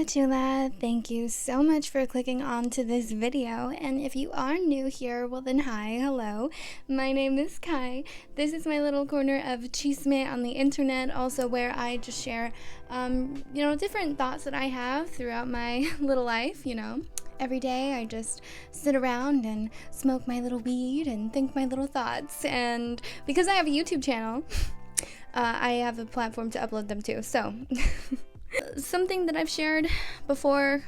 Chula, thank you so much for clicking on to this video, and if you are new here, well then hi, hello, my name is Kai. This is my little corner of chisme on the internet, also where I just share, different thoughts that I have throughout my little life, Every day I just sit around and smoke my little weed and think my little thoughts, and because I have a YouTube channel, I have a platform to upload them to, so... Something that I've shared before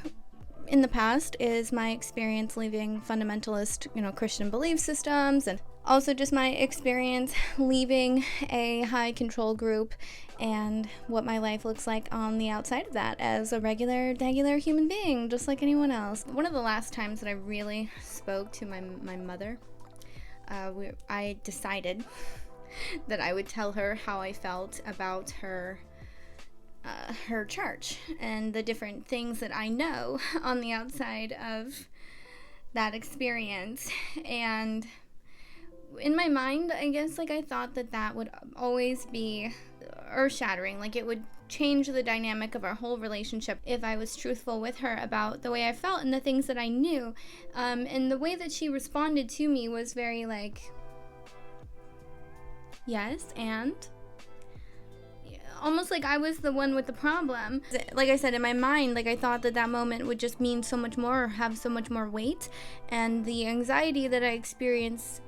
in the past is my experience leaving fundamentalist, Christian belief systems, and also just my experience leaving a high control group and what my life looks like on the outside of that as a regular human being, just like anyone else. One of the last times that I really spoke to my mother, I decided that I would tell her how I felt about her church and the different things that I know on the outside of that experience. And in my mind, I guess, I thought that would always be earth-shattering, it would change the dynamic of our whole relationship if I was truthful with her about the way I felt and the things that I knew. And the way that she responded to me was very yes, and almost like I was the one with the problem. Like I said, in my mind, I thought that moment would just mean so much more or have so much more weight, and the anxiety that I experienced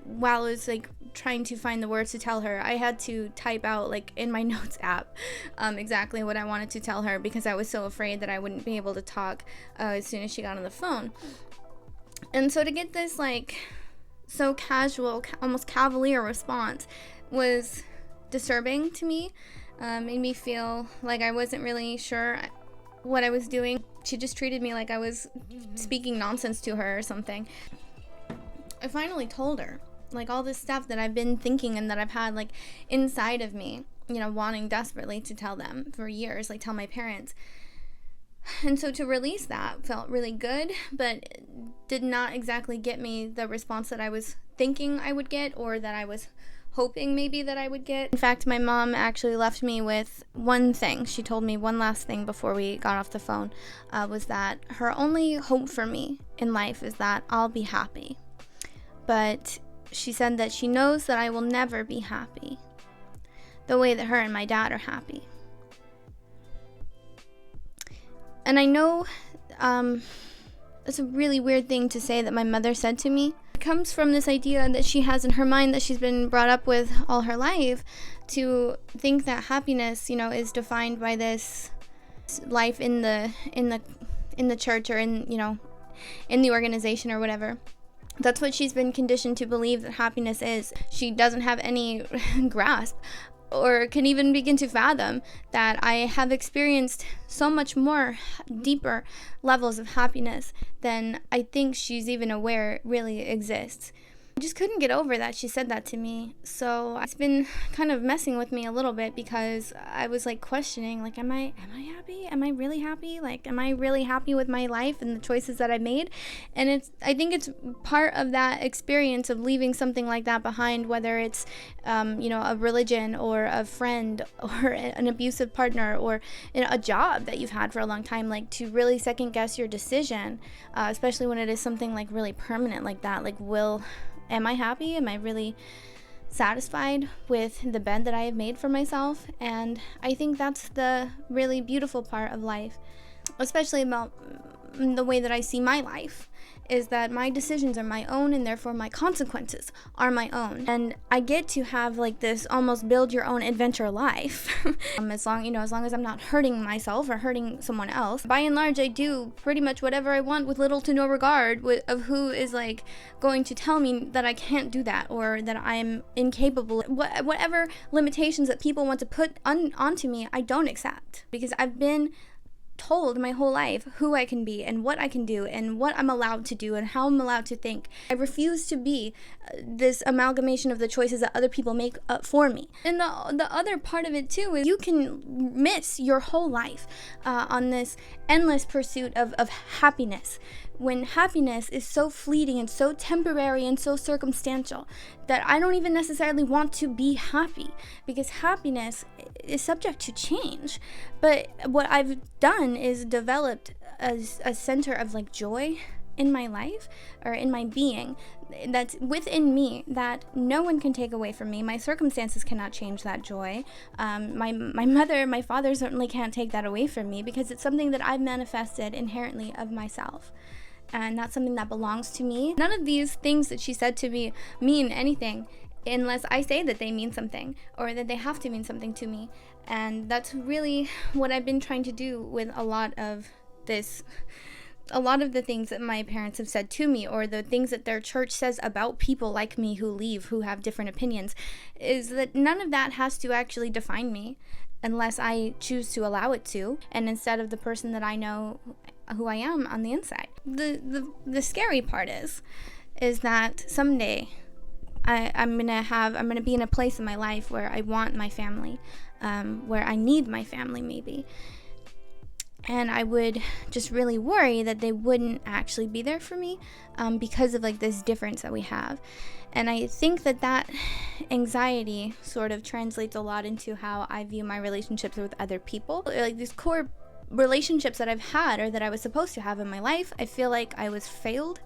while I was trying to find the words to tell her, I had to type out in my notes app exactly what I wanted to tell her, because I was so afraid that I wouldn't be able to talk as soon as she got on the phone. And so to get this so casual, almost cavalier response was disturbing to me. Made me feel like I wasn't really sure what I was doing. She just treated me like I was speaking nonsense to her or something. I finally told her all this stuff that I've been thinking and that I've had inside of me, wanting desperately to tell them for years, tell my parents. And so to release that felt really good, but did not exactly get me the response that I was thinking I would get, or that I was hoping maybe that I would get. In fact, my mom actually left me with one thing. She told me one last thing before we got off the phone, was that her only hope for me in life is that I'll be happy. But she said that she knows that I will never be happy the way that her and my dad are happy. And I know it's a really weird thing to say that my mother said to me. It comes from this idea that she has in her mind that she's been brought up with all her life, to think that happiness, is defined by this life in the church, or in the organization or whatever. That's what she's been conditioned to believe that happiness is. She doesn't have any grasp or can even begin to fathom that I have experienced so much more deeper levels of happiness than I think she's even aware really exists. I just couldn't get over that she said that to me. So it's been kind of messing with me a little bit, because I was questioning, am I happy? Am I really happy? Am I really happy with my life and the choices that I made? And I think it's part of that experience of leaving something like that behind, whether it's a religion or a friend or an abusive partner or a job that you've had for a long time, to really second guess your decision, especially when it is something really permanent like that. Am I happy? Am I really satisfied with the bed that I have made for myself? And I think that's the really beautiful part of life, especially about the way that I see my life, is that my decisions are my own, and therefore my consequences are my own. And I get to have this almost build your own adventure life, as long as I'm not hurting myself or hurting someone else. By and large, I do pretty much whatever I want with little to no regard of who is going to tell me that I can't do that, or that I'm incapable. Whatever limitations that people want to put onto me, I don't accept, because I've been told my whole life who I can be and what I can do and what I'm allowed to do and how I'm allowed to think. I refuse to be this amalgamation of the choices that other people make for me. And the other part of it too is you can miss your whole life on this endless pursuit of happiness, when happiness is so fleeting and so temporary and so circumstantial that I don't even necessarily want to be happy, because happiness is subject to change. But what I've done is developed a center of like joy in my life, or in my being, that's within me, that no one can take away from me. My circumstances cannot change that joy. My mother, my father certainly can't take that away from me, because it's something that I've manifested inherently of myself, and not something that belongs to me. None of these things that she said to me mean anything unless I say that they mean something, or that they have to mean something to me. And that's really what I've been trying to do with a lot of the things that my parents have said to me, or the things that their church says about people like me who leave, who have different opinions, is that none of that has to actually define me unless I choose to allow it to, and instead of the person that I know who I am on the inside. The scary part is that someday I'm gonna be in a place in my life where I want my family, where I need my family maybe. And I would just really worry that they wouldn't actually be there for me, because of like this difference that we have. And I think that anxiety sort of translates a lot into how I view my relationships with other people. Like these core relationships that I've had, or that I was supposed to have in my life, I feel like I was failed,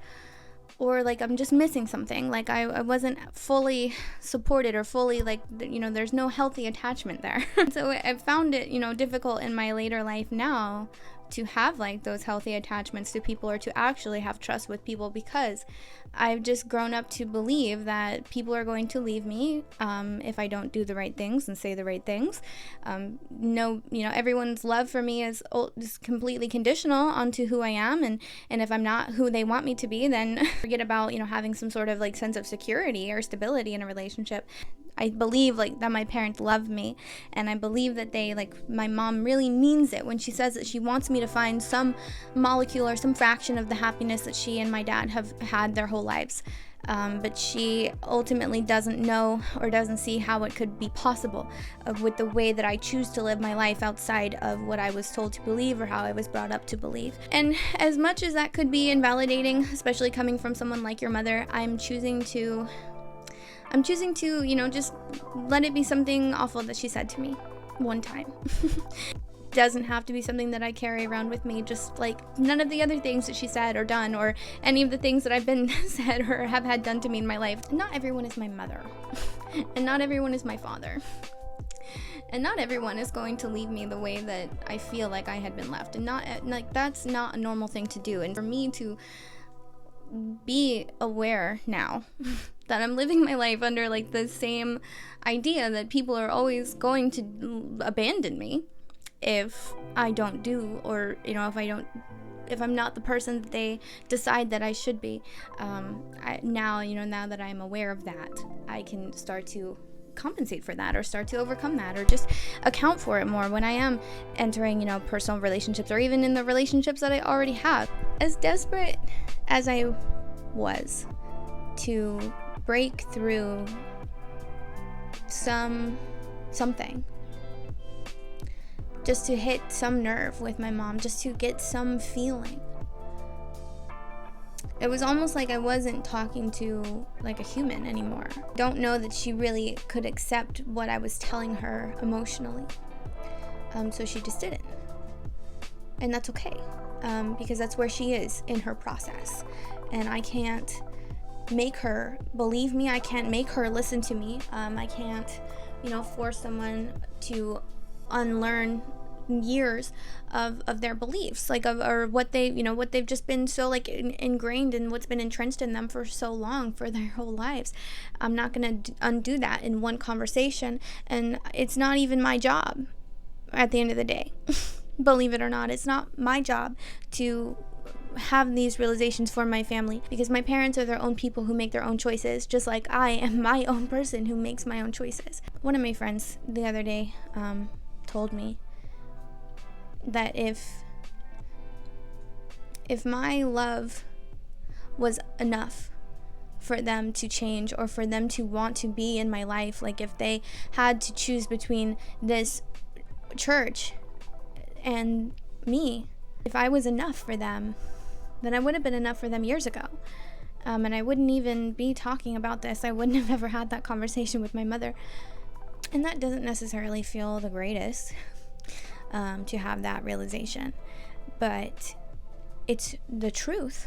or like I'm just missing something. Like I wasn't fully supported, or fully like, there's no healthy attachment there. So I found it, difficult in my later life now to have like those healthy attachments to people, or to actually have trust with people, because I've just grown up to believe that people are going to leave me if I don't do the right things and say the right things. Everyone's love for me is completely conditional onto who I am, and if I'm not who they want me to be, then forget about having some sort of like sense of security or stability in a relationship. I believe like that my parents love me, and I believe that my mom really means it when she says that she wants me to find some molecule or some fraction of the happiness that she and my dad have had their whole lives. But she ultimately doesn't know, or doesn't see how it could be possible with the way that I choose to live my life outside of what I was told to believe, or how I was brought up to believe. And as much as that could be invalidating, especially coming from someone like your mother, I'm choosing to just let it be something awful that she said to me one time. Doesn't have to be something that I carry around with me, just like none of the other things that she said or done, or any of the things that I've been said or have had done to me in my life. Not everyone is my mother, and not everyone is my father, and not everyone is going to leave me the way that I feel like I had been left, and that's not a normal thing to do. And for me to be aware now that I'm living my life under like the same idea that people are always going to abandon me if I don't do, or if I'm not the person that they decide that I should be. Now that I'm aware of that, I can start to compensate for that, or start to overcome that, or just account for it more when I am entering personal relationships, or even in the relationships that I already have. As desperate as I was to break through something, just to hit some nerve with my mom, just to get some feeling, it was almost like I wasn't talking to like a human anymore. Don't know that she really could accept what I was telling her emotionally. So she just didn't. And that's okay, because that's where she is in her process. And I can't make her believe me. I can't make her listen to me. I can't, force someone to unlearn years of their beliefs, or what they've just been so ingrained in, what's been entrenched in them for so long, for their whole lives. I'm not gonna undo that in one conversation, and it's not even my job at the end of the day. Believe it or not, it's not my job to have these realizations for my family, because my parents are their own people who make their own choices, just like I am my own person who makes my own choices. One of my friends the other day told me that if my love was enough for them to change, or for them to want to be in my life, like if they had to choose between this church and me, if I was enough for them, then I would have been enough for them years ago. And I wouldn't even be talking about this. I wouldn't have ever had that conversation with my mother. And that doesn't necessarily feel the greatest, to have that realization. But it's the truth.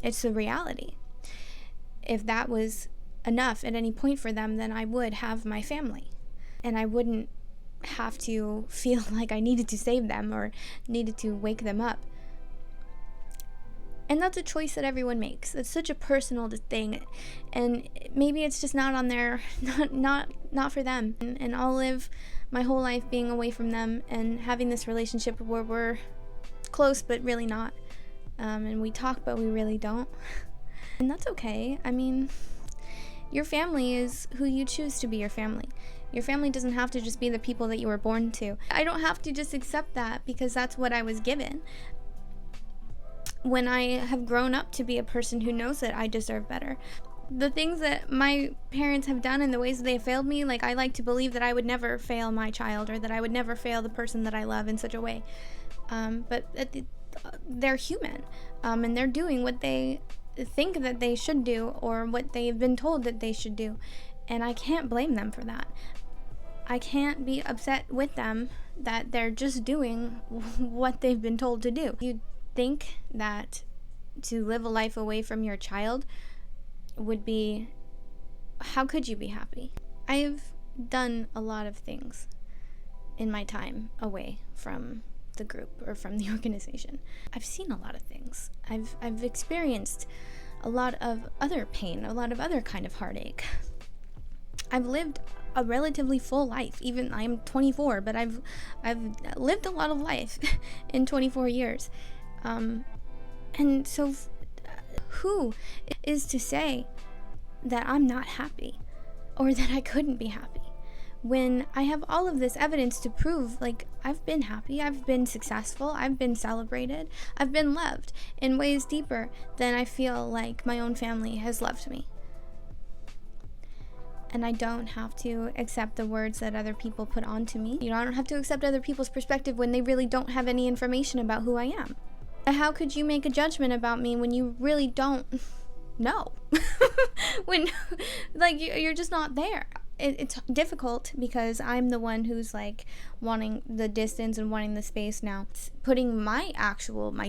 It's the reality. If that was enough at any point for them, then I would have my family. And I wouldn't have to feel like I needed to save them or needed to wake them up. And that's a choice that everyone makes. It's such a personal thing, and maybe it's just not on their, not for them. And I'll live my whole life being away from them and having this relationship where we're close but really not, and we talk but we really don't. And that's okay. I mean, your family is who you choose to be your family. Your family doesn't have to just be the people that you were born to. I don't have to just accept that because that's what I was given. When I have grown up to be a person who knows that I deserve better. The things that my parents have done and the ways that they have failed me, like, I like to believe that I would never fail my child, or that I would never fail the person that I love in such a way. But they're human, and they're doing what they think that they should do, or what they've been told that they should do. And I can't blame them for that. I can't be upset with them that they're just doing what they've been told to do. You think that to live a life away from your child would be, how could you be happy? I've done a lot of things in my time away from the group or from the organization. I've seen a lot of things. I've experienced a lot of other pain, a lot of other kind of heartache. I've lived a relatively full life. Even I'm 24, but I've lived a lot of life in 24 years. And so who is to say that I'm not happy or that I couldn't be happy when I have all of this evidence to prove, like, I've been happy, I've been successful, I've been celebrated, I've been loved in ways deeper than I feel like my own family has loved me. And I don't have to accept the words that other people put onto me. You know, I don't have to accept other people's perspective when they really don't have any information about who I am. How could you make a judgment about me when you really don't know? When, like, you're just not there. It's difficult because I'm the one who's, like, wanting the distance and wanting the space now. It's putting my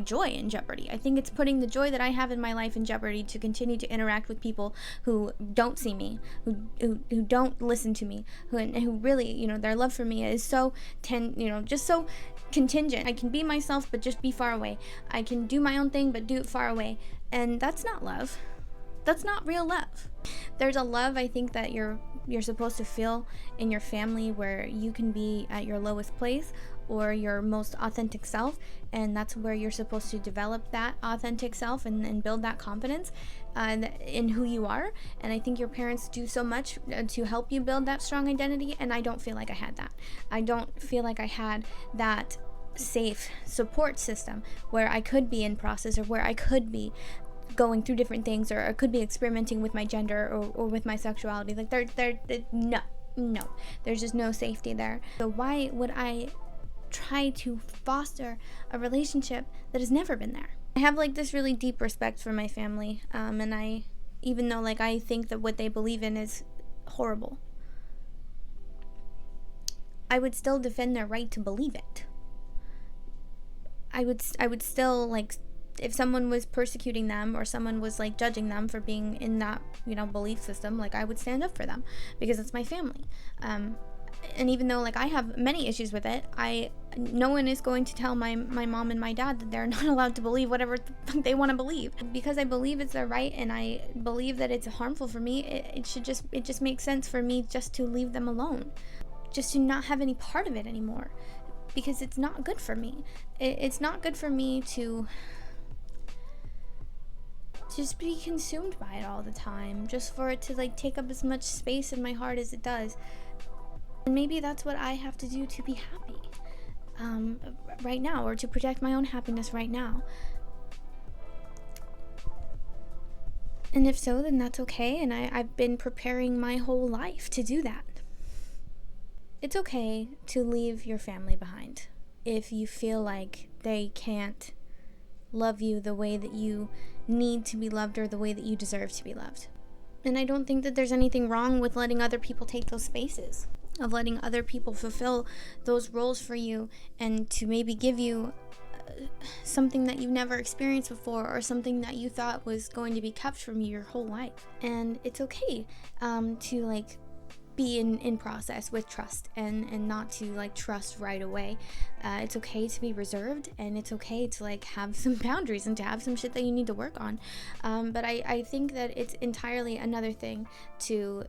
joy in jeopardy. I think it's putting the joy that I have in my life in jeopardy to continue to interact with people who don't see me, who don't listen to me, who really, you know, their love for me is so just so contingent. I can be myself but just be far away. I can do my own thing but do it far away. And that's not love. That's not real love. There's a love, I think, that you're supposed to feel in your family where you can be at your lowest place or your most authentic self, and that's where you're supposed to develop that authentic self and build that confidence in who you are. And I think your parents do so much to help you build that strong identity, and I don't feel like I had that. I don't feel like I had that safe support system where I could be in process, or where I could be going through different things, or I could be experimenting with my gender or with my sexuality. Like, no, there's just no safety there. So why would I try to foster a relationship that has never been there? I have, like, this really deep respect for my family, and even though, like, I think that what they believe in is horrible, I would still defend their right to believe it. I would still, like, if someone was persecuting them or someone was, like, judging them for being in that, belief system, like, I would stand up for them because it's my family. And even though, like, I have many issues with it, no one is going to tell my mom and my dad that they're not allowed to believe whatever they want to believe. Because I believe it's their right, and I believe that it's harmful for me, it just makes sense for me just to leave them alone. Just to not have any part of it anymore. Because it's not good for me. It's not good for me to just be consumed by it all the time, just for it to, like, take up as much space in my heart as it does. And maybe that's what I have to do to be happy right now, or to protect my own happiness right now. And if so, then that's okay, and I've been preparing my whole life to do that. It's okay to leave your family behind if you feel like they can't love you the way that you need to be loved or the way that you deserve to be loved. And I don't think that there's anything wrong with letting other people take those spaces, of letting other people fulfill those roles for you, and to maybe give you something that you've never experienced before, or something that you thought was going to be kept from you your whole life. And it's okay to like be in process with trust, and not to like trust right away. It's okay to be reserved, and it's okay to like have some boundaries and to have some shit that you need to work on. But I think that it's entirely another thing to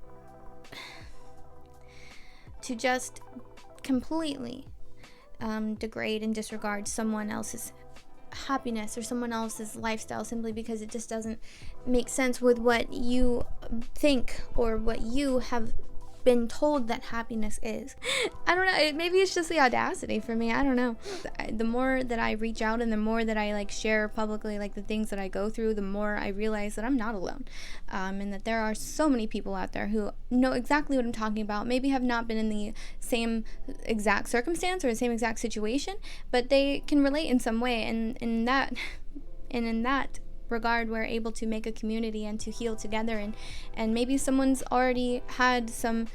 just completely degrade and disregard someone else's happiness or someone else's lifestyle simply because it just doesn't make sense with what you think or what you have been told that happiness is. I don't know, maybe it's just the audacity for me, I don't know. The more that I reach out and the more that I like share publicly like the things that I go through, the more I realize that I'm not alone, and that there are so many people out there who know exactly what I'm talking about, maybe have not been in the same exact circumstance or the same exact situation, but they can relate in some way, and in that regard, we're able to make a community and to heal together, and maybe someone's already had some,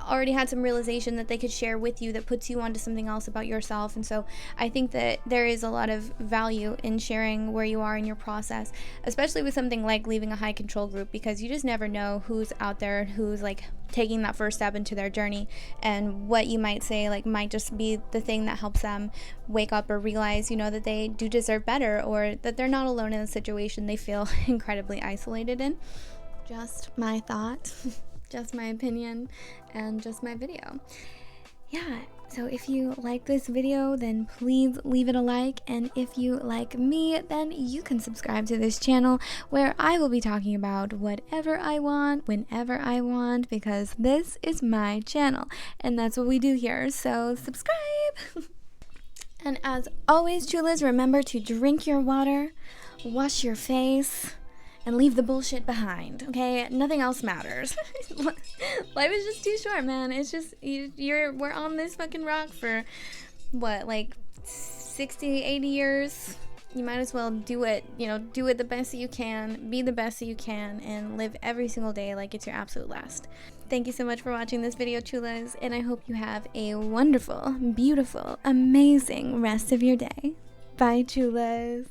already had some realization that they could share with you that puts you onto something else about yourself. And so I think that there is a lot of value in sharing where you are in your process, especially with something like leaving a high control group, because you just never know who's out there, who's like taking that first step into their journey, and what you might say like might just be the thing that helps them wake up or realize, that they do deserve better, or that they're not alone in a situation they feel incredibly isolated in. Just my thought. Just my opinion, and just my video. Yeah, so if you like this video, then please leave it a like, and if you like me, then you can subscribe to this channel, where I will be talking about whatever I want, whenever I want, because this is my channel, and that's what we do here, so subscribe! And as always, chulas, remember to drink your water, wash your face, and leave the bullshit behind, okay? Nothing else matters. Life is just too short, man. It's just, we're on this fucking rock for, what, like 60, 80 years? You might as well do it, do it the best that you can, be the best that you can, and live every single day like it's your absolute last. Thank you so much for watching this video, chulas, and I hope you have a wonderful, beautiful, amazing rest of your day. Bye, chulas.